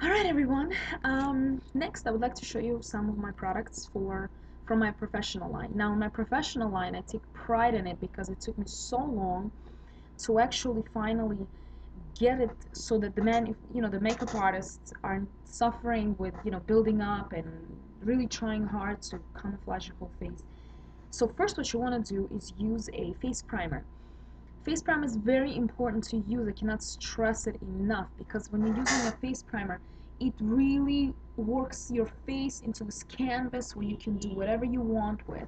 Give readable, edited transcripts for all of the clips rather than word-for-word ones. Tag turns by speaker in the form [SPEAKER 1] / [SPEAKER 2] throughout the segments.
[SPEAKER 1] Alright everyone, next I would like to show you some of my products from my professional line. Now in my professional line I take pride in it because it took me so long to actually finally get it so that the makeup artists aren't suffering with building up and really trying hard to camouflage your whole face. So first what you want to do is use a face primer. Face primer is very important to use. I cannot stress it enough because when you're using a face primer, it really works your face into this canvas where you can do whatever you want with.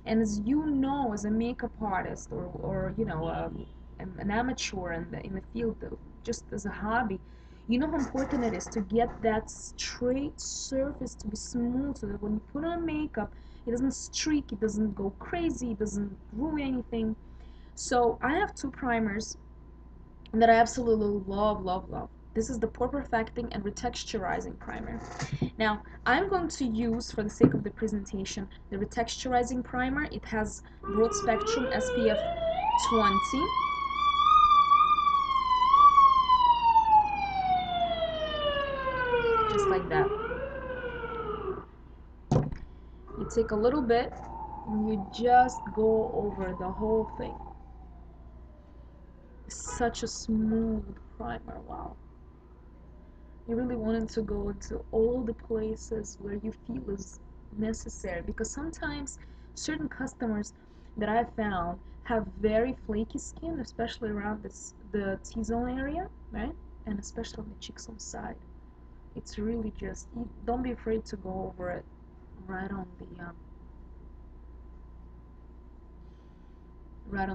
[SPEAKER 1] And as you know, as a makeup artist or an amateur in the field, just as a hobby, you know how important it is to get that straight surface to be smooth so that when you put on makeup, it doesn't streak, it doesn't go crazy, it doesn't ruin anything. So I have two primers that I absolutely love, love, love. This is the Pore Perfecting and Retexturizing Primer. Now, I'm going to use, for the sake of the presentation, the Retexturizing Primer. It has broad spectrum SPF 20. Just like that. You take a little bit and you just go over the whole thing. Such a smooth primer, wow. You really wanted to go into all the places where you feel is necessary, because sometimes certain customers that I've found have very flaky skin, especially around the T-zone area, right? And especially on the cheeks on the side. It's really just, don't be afraid to go over it right on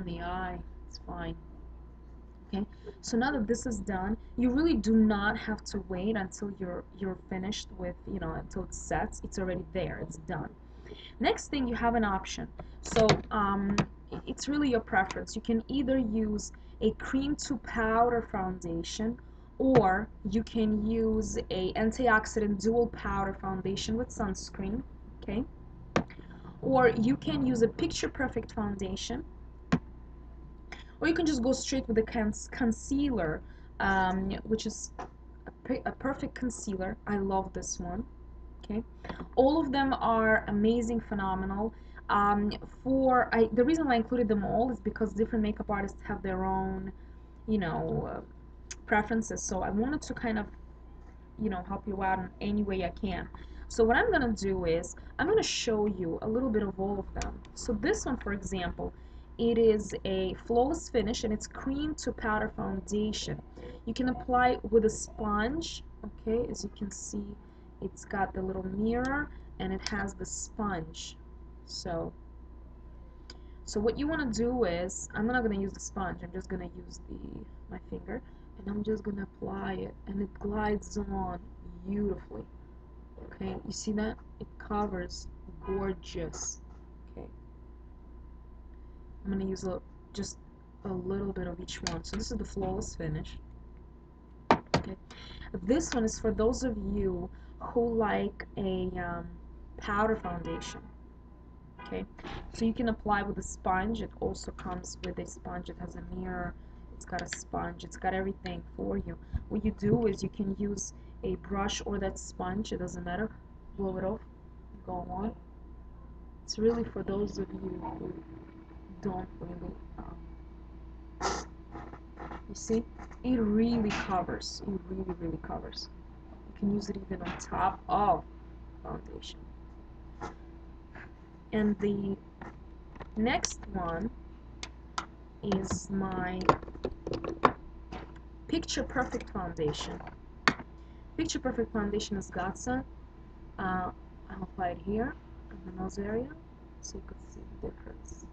[SPEAKER 1] the eye. It's fine. Okay, so now that this is done, you really do not have to wait until you're finished with, until it sets. It's already there, it's done. Next thing, you have an option. So it's really your preference. You can either use a cream to powder foundation, or you can use a antioxidant dual powder foundation with sunscreen. Okay, or you can use a picture perfect foundation, or you can just go straight with the concealer, which is a perfect concealer. I love this one. Okay, all of them are amazing, phenomenal. The reason I included them all is because different makeup artists have their own, you know, uh, preferences. So I wanted to kind of, help you out in any way I can. So what I'm gonna do is I'm gonna show you a little bit of all of them. So this one, for example, it is a flawless finish and it's cream to powder foundation. You can apply with a sponge. Okay, as you can see, it's got the little mirror and it has the sponge. So what you want to do is, I'm not going to use the sponge, I'm just going to use my finger, and I'm just going to apply it, and it glides on beautifully. Okay, you see that? It covers gorgeous. Okay, I'm going to use just a little bit of each one. So this is the flawless finish. Okay, this one is for those of you who like a powder foundation. Okay, so you can apply with a sponge. It also comes with a sponge. It has a mirror, it's got a sponge, it's got everything for you. What you do is you can use a brush or that sponge, it doesn't matter, blow it off, go on. It's really for those of you who don't really you see, it really covers. It really covers. You can use it even on top of foundation. And the next one is my Picture Perfect foundation. Picture Perfect foundation has got some. I'll apply it here in the nose area so you can see the difference.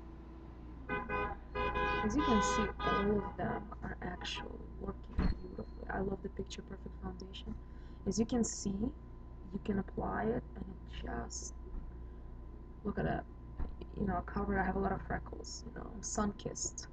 [SPEAKER 1] As you can see, all of them are actually working beautifully. I love the Picture Perfect foundation. As you can see, you can apply it and it just, look at that. I have a lot of freckles, I'm sun-kissed.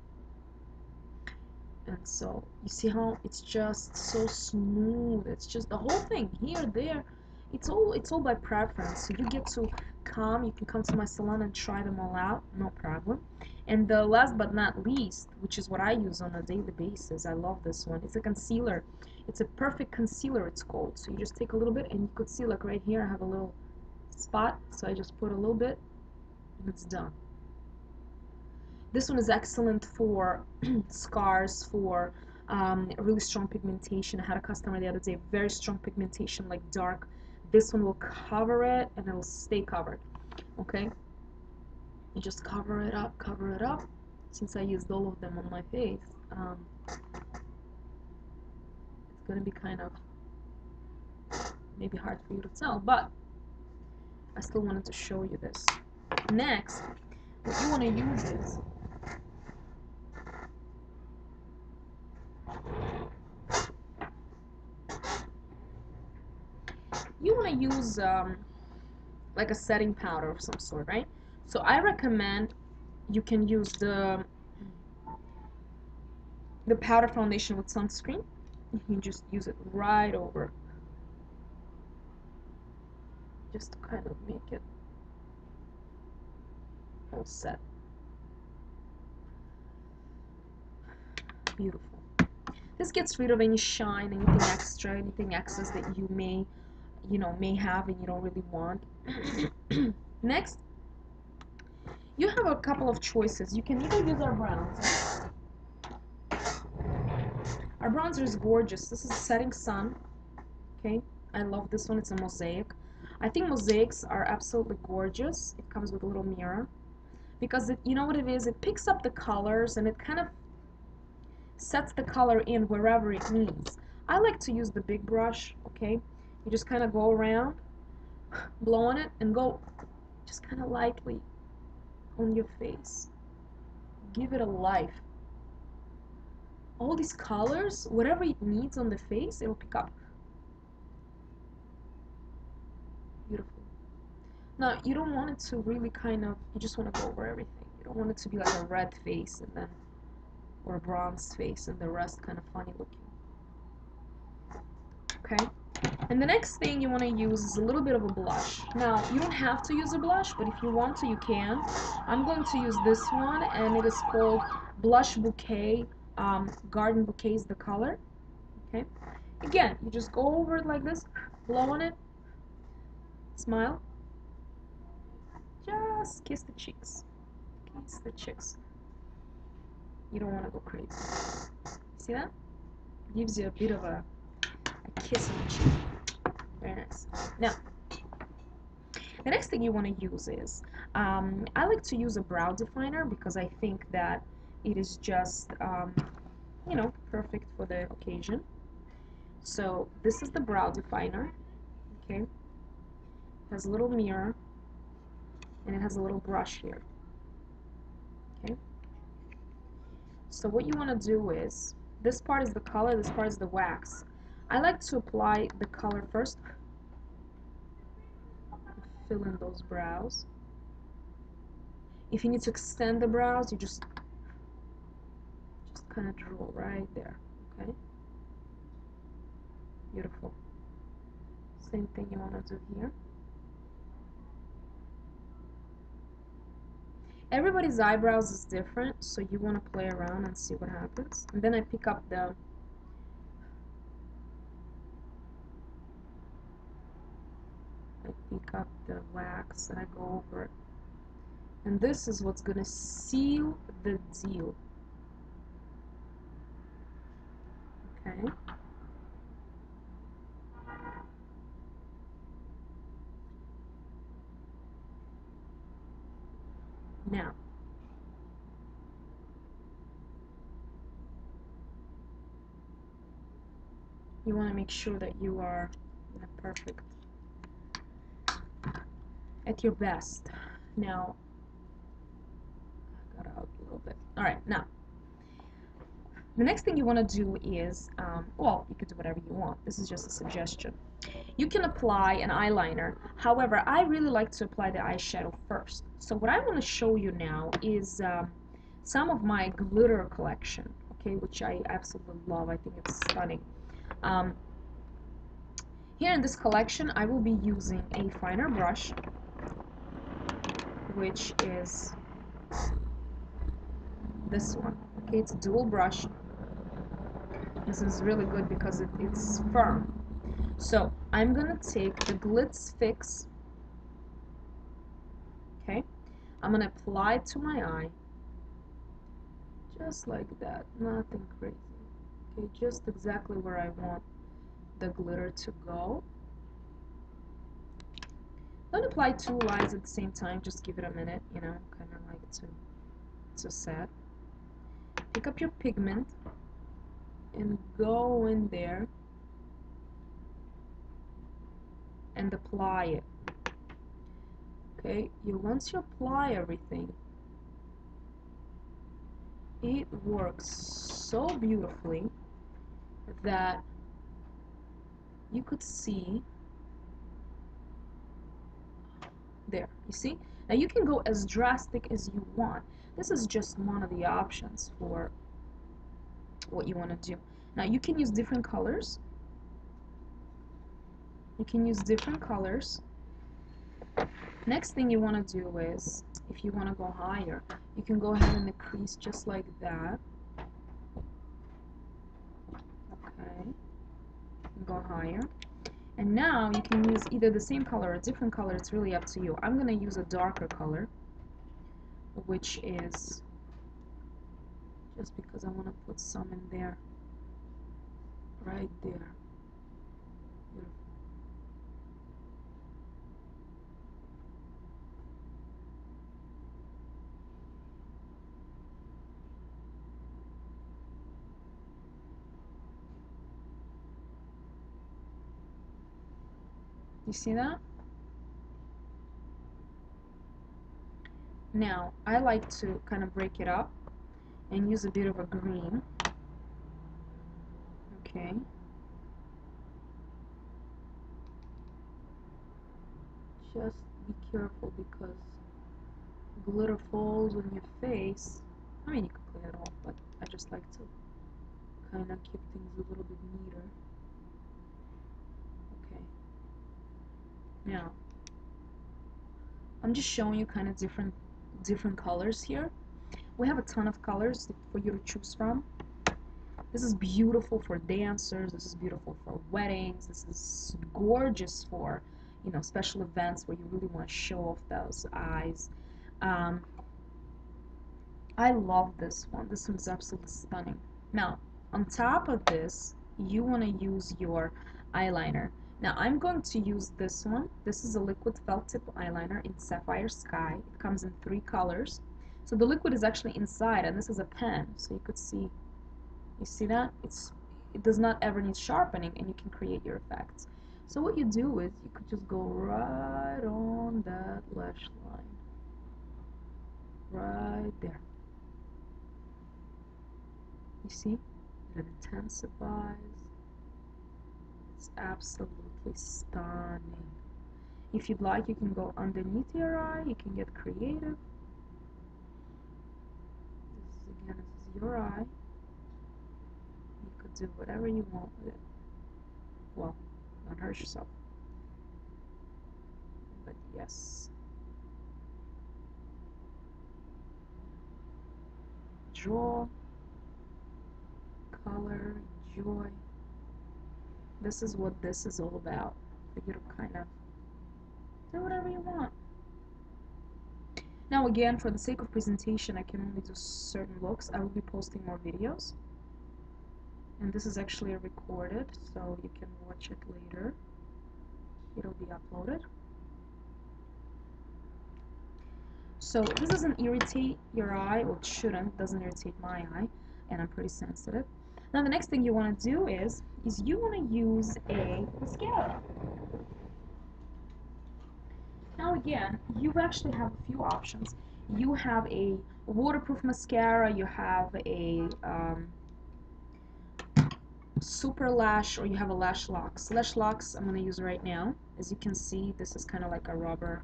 [SPEAKER 1] And so you see how it's just so smooth. It's just the whole thing here, there. It's all by preference. So you get to you can come to my salon and try them all out, no problem. And the last but not least, which is what I use on a daily basis, I love this one. It's a concealer. It's a perfect concealer, it's called. So you just take a little bit, and you could see like right here I have a little spot, so I just put a little bit and it's done. This one is excellent for scars, for really strong pigmentation. I had a customer the other day, very strong pigmentation, like dark. This one will cover it and it'll stay covered. Okay, you just cover it up, cover it up. Since I used all of them on my face, it's gonna be kind of maybe hard for you to tell, but I still wanted to show you this. Next, what you want to use is you want to use like a setting powder of some sort, right? So I recommend you can use the powder foundation with sunscreen. You can just use it right over, just to kind of make it all set. Beautiful. This gets rid of any shine, anything extra, anything excess that you may have and you don't really want. Next, you have a couple of choices. You can either use our bronzer. Our bronzer is gorgeous. This is Setting Sun. Okay, I love this one. It's a mosaic. I think mosaics are absolutely gorgeous. It comes with a little mirror because you know what it is? It picks up the colors and it kind of sets the color in wherever it needs. I like to use the big brush. Okay, you just kind of go around, blow on it, and go just kind of lightly on your face. Give it a life. All these colors, whatever it needs on the face, it'll pick up. Beautiful. Now, you don't want it to really kind of, you just want to go over everything. You don't want it to be like a red face and then, or a bronze face and the rest kind of funny looking. Okay? And the next thing you want to use is a little bit of a blush. Now, you don't have to use a blush, but if you want to, you can. I'm going to use this one, and it is called Blush Bouquet. Garden Bouquet is the color. Okay? Again, you just go over it like this, blow on it, smile. Just kiss the cheeks. Kiss the cheeks. You don't want to go crazy. See that? Gives you a bit of a kiss on the cheek. Very nice. Now, the next thing you want to use is, I like to use a brow definer because I think that it is just, perfect for the occasion. So this is the brow definer. Okay, it has a little mirror and it has a little brush here. Okay, so what you want to do is, this part is the color, this part is the wax. I like to apply the color first, fill in those brows. If you need to extend the brows, you just kind of draw right there. Okay, beautiful. Same thing you want to do here. Everybody's eyebrows is different, so you want to play around and see what happens. And then I pick up the wax and I go over it. And this is what's gonna seal the deal. Okay. Now, you want to make sure that you are in a perfect, at your best. Now, I got out a little bit. All right, now, the next thing you want to do is, well, you can do whatever you want. This is just a suggestion. You can apply an eyeliner. However, I really like to apply the eyeshadow first. So what I want to show you now is some of my glitter collection, okay, which I absolutely love. I think it's stunning. Here in this collection, I will be using a finer brush, which is this one. Okay, it's a dual brush. This is really good because it's firm. So I'm gonna take the Glitz Fix, okay? I'm gonna apply it to my eye, just like that, nothing crazy. Okay, just exactly where I want the glitter to go. Don't apply two lines at the same time, just give it a minute, you know, kind of like to set. Pick up your pigment and go in there and apply it. Okay, once you apply everything, it works so beautifully that you could see there. You see? Now you can go as drastic as you want. This is just one of the options for what you want to do. Now you can use different colors. You can use different colors. Next thing you want to do is, if you want to go higher, you can go ahead and decrease just like that. Okay. And go higher. And now you can use either the same color or a different color. It's really up to you. I'm going to use a darker color, which is just because I want to put some in there. Right there. Beautiful. You see that? Now, I like to kind of break it up and use a bit of a green. Okay. Just be careful because glitter falls on your face. I mean, you could clean it off, but I just like to kind of keep things a little bit neater. Okay. Now, I'm just showing you kind of different colors here. We have a ton of colors for you to choose from. This is beautiful for dancers. This is beautiful for weddings. This is gorgeous for, you know, special events where you really want to show off those eyes. I love this one. This one's absolutely stunning. Now, on top of this, you want to use your eyeliner. Now, I'm going to use this one. This is a liquid felt tip eyeliner in Sapphire Sky. It comes in 3 colors. So the liquid is actually inside, and this is a pen, so you could see. You see that? It does not ever need sharpening, and you can create your effects. So what you do is you could just go right on that lash line. Right there. You see? It intensifies. It's absolutely stunning. If you'd like, you can go underneath your eye. You can get creative. This is your eye. You could do whatever you want with it. Well, don't hurt yourself. But yes. Draw, color, enjoy. This is what this is all about. For you to kind of do whatever you want. Now again, for the sake of presentation, I can only do certain looks. I will be posting more videos. And this is actually recorded, so you can watch it later. It'll be uploaded. So this doesn't irritate your eye, or it shouldn't. It doesn't irritate my eye, and I'm pretty sensitive. Now the next thing you want to do is you want to use a mascara. Now again, you actually have a few options. You have a waterproof mascara, you have a super lash, or you have a lash locks. Lash locks I'm going to use right now. As you can see, this is kind of like a rubber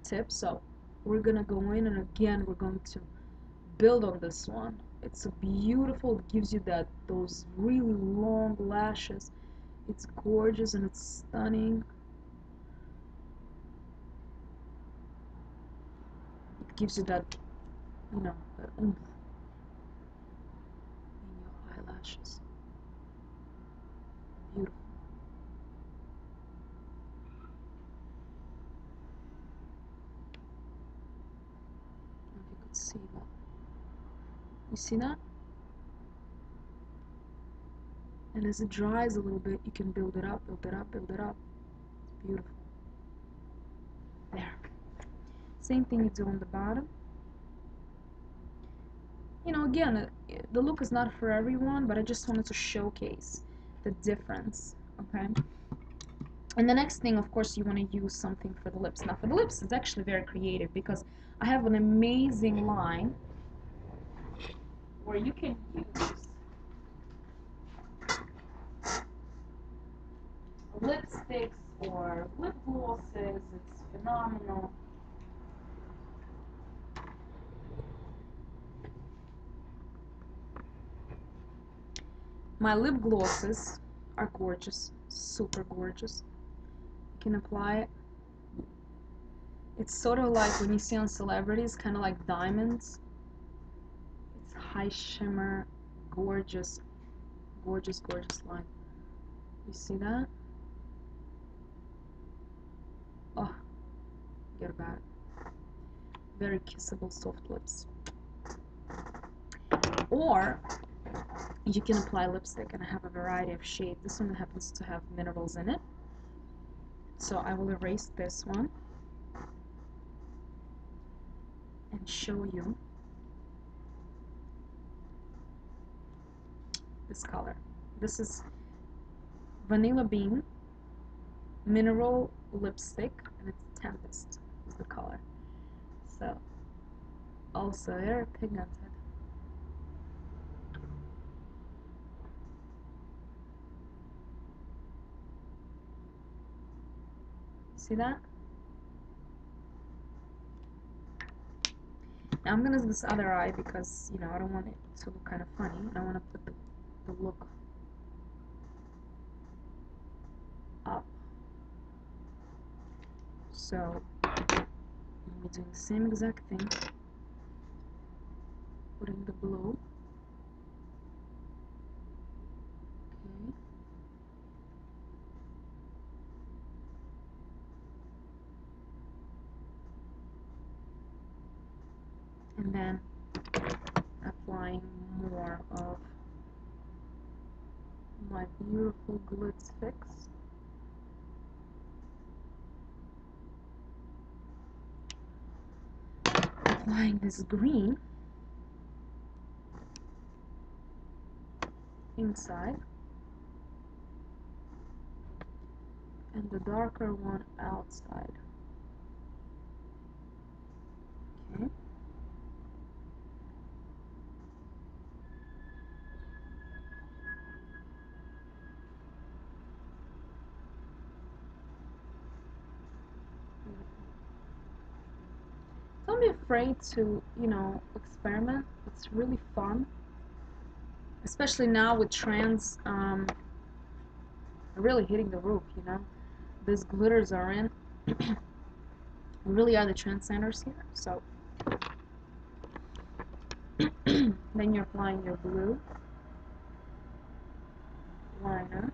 [SPEAKER 1] tip. So we're going to go in, and again, we're going to build on this one. It's a beautiful, it gives you those really long lashes. It's gorgeous and it's stunning. It gives you that, you know, that oomph in your eyelashes. Beautiful. If you could see that. You see that? And as it dries a little bit, you can build it up, build it up, build it up. It's beautiful. There. Same thing you do on the bottom. You know, again, the look is not for everyone, but I just wanted to showcase the difference, okay? And the next thing, of course, you want to use something for the lips. Now, for the lips, it's actually very creative because I have an amazing line where you can use lipsticks or lip glosses. It's phenomenal. My lip glosses are gorgeous, super gorgeous. You can apply it. It's sort of like when you see on celebrities, kind of like diamonds. It's high shimmer, gorgeous, gorgeous, gorgeous line. You see that? Oh, forget about it. Very kissable, soft lips. Or you can apply lipstick, and I have a variety of shades. This one happens to have minerals in it. So I will erase this one and show you this color. This is Vanilla Bean Mineral Lipstick, and it's Tempest is the color. So also very pigmented. See that? Now I'm gonna do this other eye because, you know, I don't want it to look kind of funny. I want to put the look up. So I'm doing the same exact thing. Putting the blue. Okay. And then applying more of my beautiful glitz fix. Applying this green inside and the darker one outside. Okay. Don't be afraid to, you know, experiment. It's really fun, especially now with trends really hitting the roof, you know. These glitters are in. We really are the trendsetters here. So then you're applying your blue liner.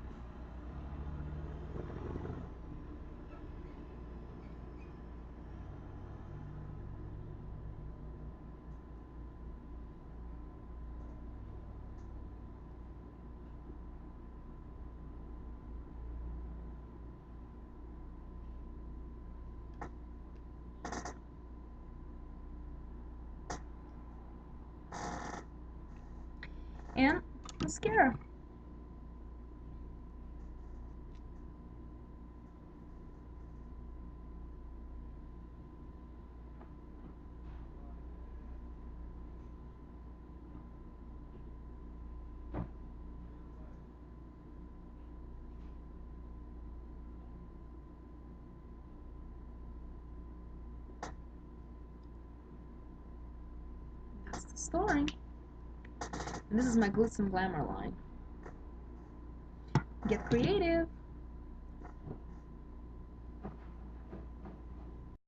[SPEAKER 1] And mascara. That's the story. And this is my Glitz and Glamour line. Get creative!